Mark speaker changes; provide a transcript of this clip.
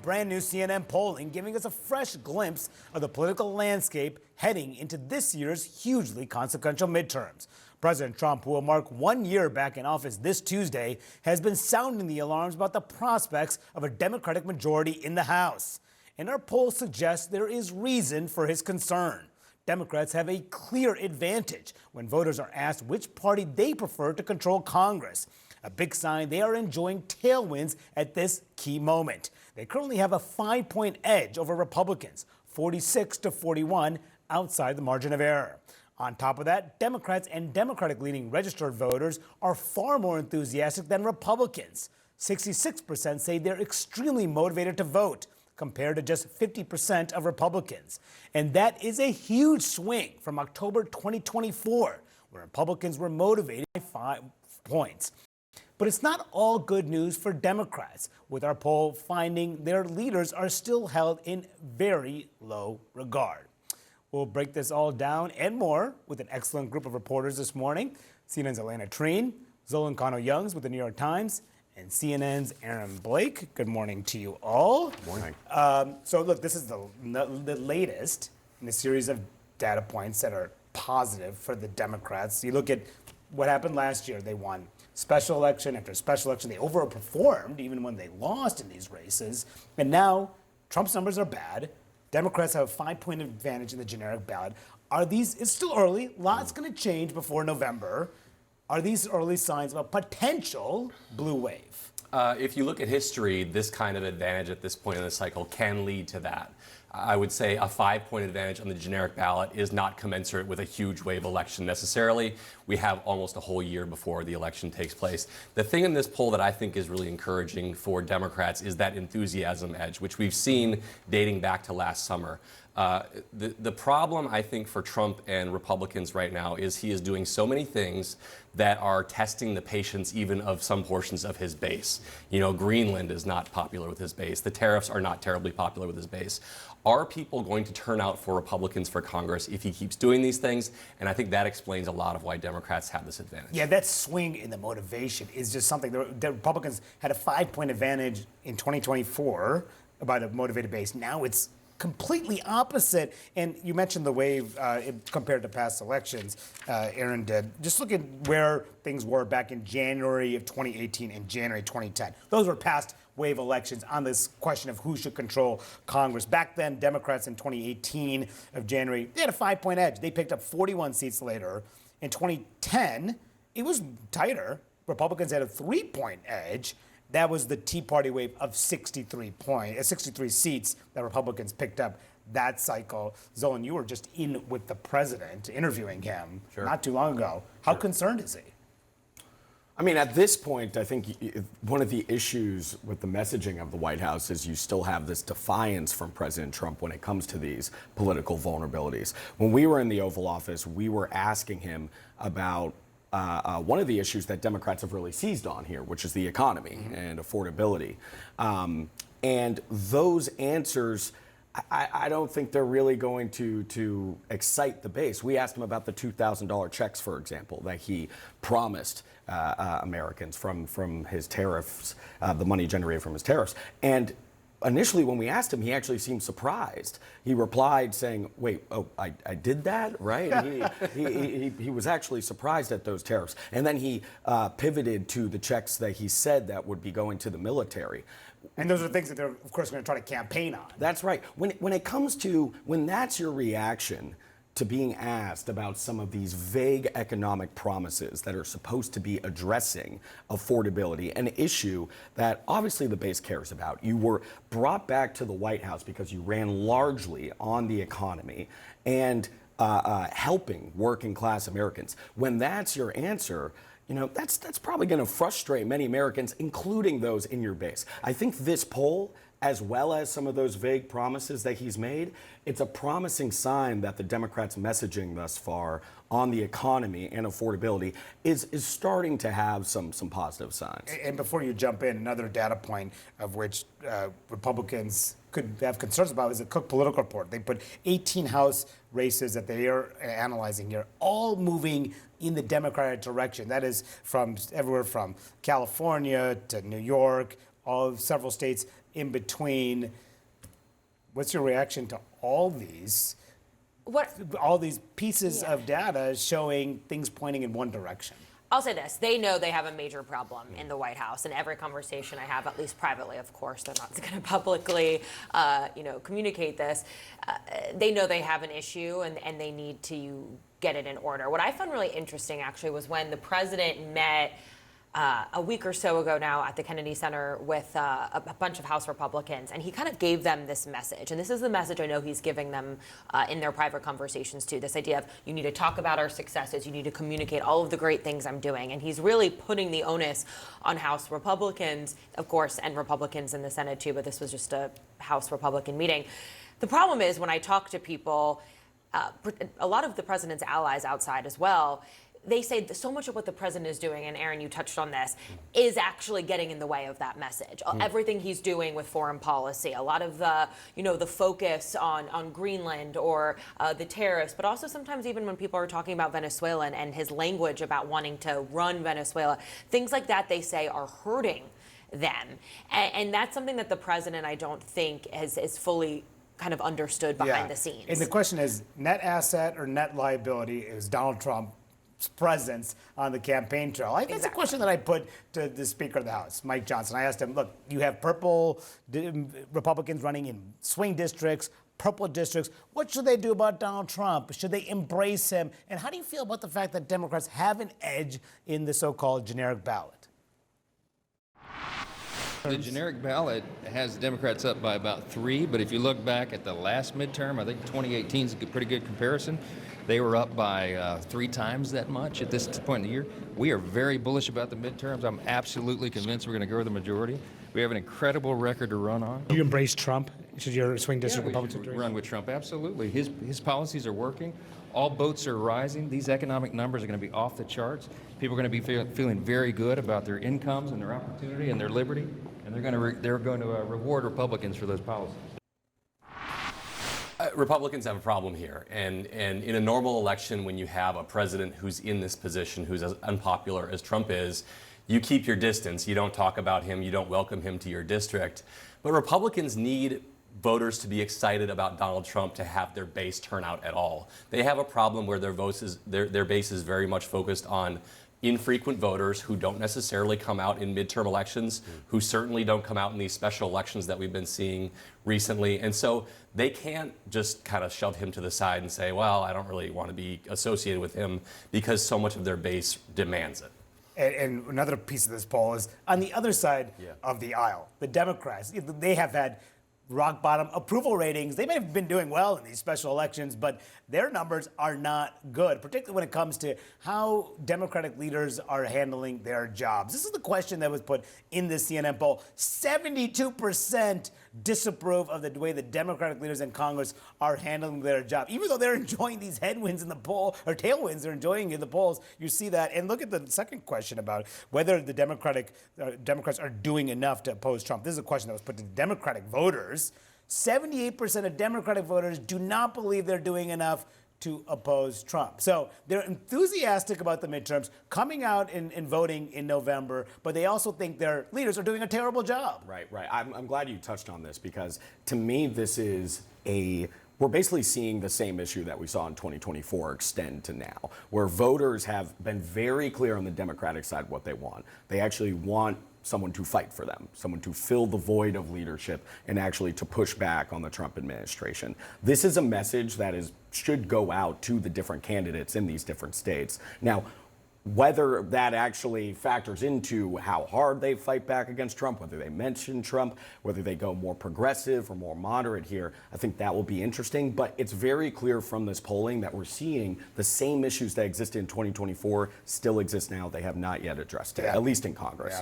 Speaker 1: brand new CNN polling giving us a fresh glimpse of the political landscape heading into this year's hugely consequential midterms. President Trump, who will mark 1 year back in office this Tuesday, has been sounding the alarms about the prospects of a Democratic majority in the House. And our poll suggests there is reason for his concern. Democrats have a clear advantage when voters are asked which party they prefer to control Congress. A big sign they are enjoying tailwinds at this key moment. They currently have a 5-point edge over Republicans, 46 to 41, outside the margin of error. On top of that, Democrats and Democratic-leaning registered voters are far more enthusiastic than Republicans. 66% say they're extremely motivated to vote, compared to just 50% of Republicans. And that is a huge swing from October 2024, where Republicans were motivated by 5 points. But it's not all good news for Democrats, with our poll finding their leaders are still held in very low regard. We'll break this all down and more with an excellent group of reporters this morning. CNN's Elena Treen, Zolan Kano-Youngs with the New York Times, and CNN's Aaron Blake. Good morning to you all.
Speaker 2: Good morning.
Speaker 1: So look, this is the latest in a series of data points that are positive for the Democrats. You look at what happened last year. They won special election after special election. They overperformed even when they lost in these races. And now Trump's numbers are bad. Democrats have a 5-point advantage in the generic ballot. It's still early. Lots going to change before November. Are these early signs of a potential blue wave?
Speaker 2: If you look at history, this kind of advantage at this point in the cycle can lead to that. I would say a 5-point advantage on the generic ballot is not commensurate with a huge wave election necessarily. We have almost a whole year before the election takes place. The thing in this poll that I think is really encouraging for Democrats is that enthusiasm edge, which we've seen dating back to last summer. The problem, I think, for Trump and Republicans right now is he is doing so many things that are testing the patience even of some portions of his base. You know, Greenland is not popular with his base. The tariffs are not terribly popular with his base. Are people going to turn out for Republicans for Congress if he keeps doing these things? And I think that explains a lot of why Democrats have this advantage.
Speaker 1: Yeah, that swing in the motivation is just something. The Republicans had a 5-point advantage in 2024 about a motivated base. Now it's completely opposite. And you mentioned the wave compared to past elections, Aaron did. Just look at where things were back in January of 2018 and January 2010. Those were past wave elections on this question of who should control Congress. Back then, Democrats in 2018 of January, they had a 5-point edge. They picked up 41 seats later. In 2010, it was tighter. Republicans had a 3-point edge. That was the Tea Party wave of 63 seats that Republicans picked up that cycle. Zolan, you were just in with the president, interviewing him not too long ago. How concerned is he?
Speaker 3: I mean, at this point, I think one of the issues with the messaging of the White House is you still have this defiance from President Trump when it comes to these political vulnerabilities. When we were in the Oval Office, we were asking him about one of the issues that Democrats have really seized on here, which is the economy and affordability. And those answers, I don't think they're really going to excite the base. We asked him about the $2,000 checks, for example, that he promised Americans from his tariffs, the money generated from his tariffs. And initially, when we asked him, he actually seemed surprised. He replied saying, wait, I did that, right? he was actually surprised at those tariffs. And then he pivoted to the checks that he said that would be going to the military.
Speaker 1: And those are things that they're, of course, going to try to campaign on.
Speaker 3: That's right. When that's your reaction to being asked about some of these vague economic promises that are supposed to be addressing affordability, an issue that obviously the base cares about. You were brought back to the White House because you ran largely on the economy and helping working class Americans. When that's your answer, you know, that's probably going to frustrate many Americans, including those in your base. I think this poll, as well as some of those vague promises that he's made, it's a promising sign that the Democrats' messaging thus far on the economy and affordability is starting to have some positive signs.
Speaker 1: And before you jump in, another data point of which Republicans could have concerns about is the Cook Political Report. They put 18 House races that they are analyzing here, all moving in the Democratic direction. That is from everywhere from California to New York, several states in between. What's your reaction to all these pieces of data showing things pointing in one direction?
Speaker 4: I'll say this. They know they have a major problem in the White House. And every conversation I have, at least privately, of course, they're not going to publicly, communicate this. They know they have an issue and they need to get it in order. What I found really interesting, actually, was when the president met a week or so ago now at the Kennedy Center with a bunch of House Republicans, and he kind of gave them this message. And this is the message I know he's giving them in their private conversations too, this idea of you need to talk about our successes, you need to communicate all of the great things I'm doing. And he's really putting the onus on House Republicans, of course, and Republicans in the Senate too, but this was just a House Republican meeting. The problem is when I talk to people, a lot of the president's allies outside as well, they say that so much of what the president is doing, and Aaron, you touched on this, is actually getting in the way of that message. Everything he's doing with foreign policy, a lot of the, the focus on Greenland or the tariffs, but also sometimes even when people are talking about Venezuela and his language about wanting to run Venezuela, things like that they say are hurting them. And that's something that the president, I don't think, is fully kind of understood behind the scenes.
Speaker 1: And the question is, net asset or net liability is Donald Trump's presence on the campaign trail? I think that's a question that I put to the Speaker of the House, Mike Johnson. I asked him, look, you have purple Republicans running in swing districts, purple districts. What should they do about Donald Trump? Should they embrace him? And how do you feel about the fact that Democrats have an edge in the so-called generic ballot?
Speaker 5: The generic ballot has Democrats up by about 3, but if you look back at the last midterm, I think 2018 is a pretty good comparison. They were up by 3 times that much at this point in the year. We are very bullish about the midterms. I'm absolutely convinced we're going to grow the majority. We have an incredible record to run on.
Speaker 1: Do you embrace Trump? Should your swing district
Speaker 5: We
Speaker 1: Republicans
Speaker 5: should run with Trump? Absolutely. His policies are working. All boats are rising. These economic numbers are going to be off the charts. People are going to be feeling very good about their incomes and their opportunity and their liberty, and they're going to reward Republicans for those policies.
Speaker 2: Republicans have a problem here. And in a normal election, when you have a president who's in this position, who's as unpopular as Trump is, you keep your distance. You don't talk about him. You don't welcome him to your district. But Republicans need voters to be excited about Donald Trump to have their base turn out at all. They have a problem where their base is very much focused on infrequent voters who don't necessarily come out in midterm elections, who certainly don't come out in these special elections that we've been seeing recently. And so they can't just kind of shove him to the side and say, well, I don't really want to be associated with him, because so much of their base demands it.
Speaker 1: And another piece of this poll is on the other side of the aisle. The Democrats, they have had rock bottom approval ratings. They may have been doing well in these special elections, but their numbers are not good, particularly when it comes to how Democratic leaders are handling their jobs. This is the question that was put in the CNN poll. 72% disapprove of the way the Democratic leaders in Congress are handling their job. Even though they're enjoying these headwinds in the poll, or tailwinds they're enjoying in the polls, you see that. And look at the second question about whether the Democrats are doing enough to oppose Trump. This is a question that was put to the Democratic voters. 78% of Democratic voters do not believe they're doing enough to oppose Trump. So they're enthusiastic about the midterms, coming out and voting in November, but they also think their leaders are doing a terrible job.
Speaker 3: Right. I'm glad you touched on this, because to me, this is we're basically seeing the same issue that we saw in 2024 extend to now, where voters have been very clear on the Democratic side what they want. They actually want someone to fight for them, someone to fill the void of leadership and actually to push back on the Trump administration. This is a message that should go out to the different candidates in these different states. Now, whether that actually factors into how hard they fight back against Trump, whether they mention Trump, whether they go more progressive or more moderate here, I think that will be interesting. But it's very clear from this polling that we're seeing the same issues that existed in 2024 still exist now. They have not yet addressed it, at least in Congress.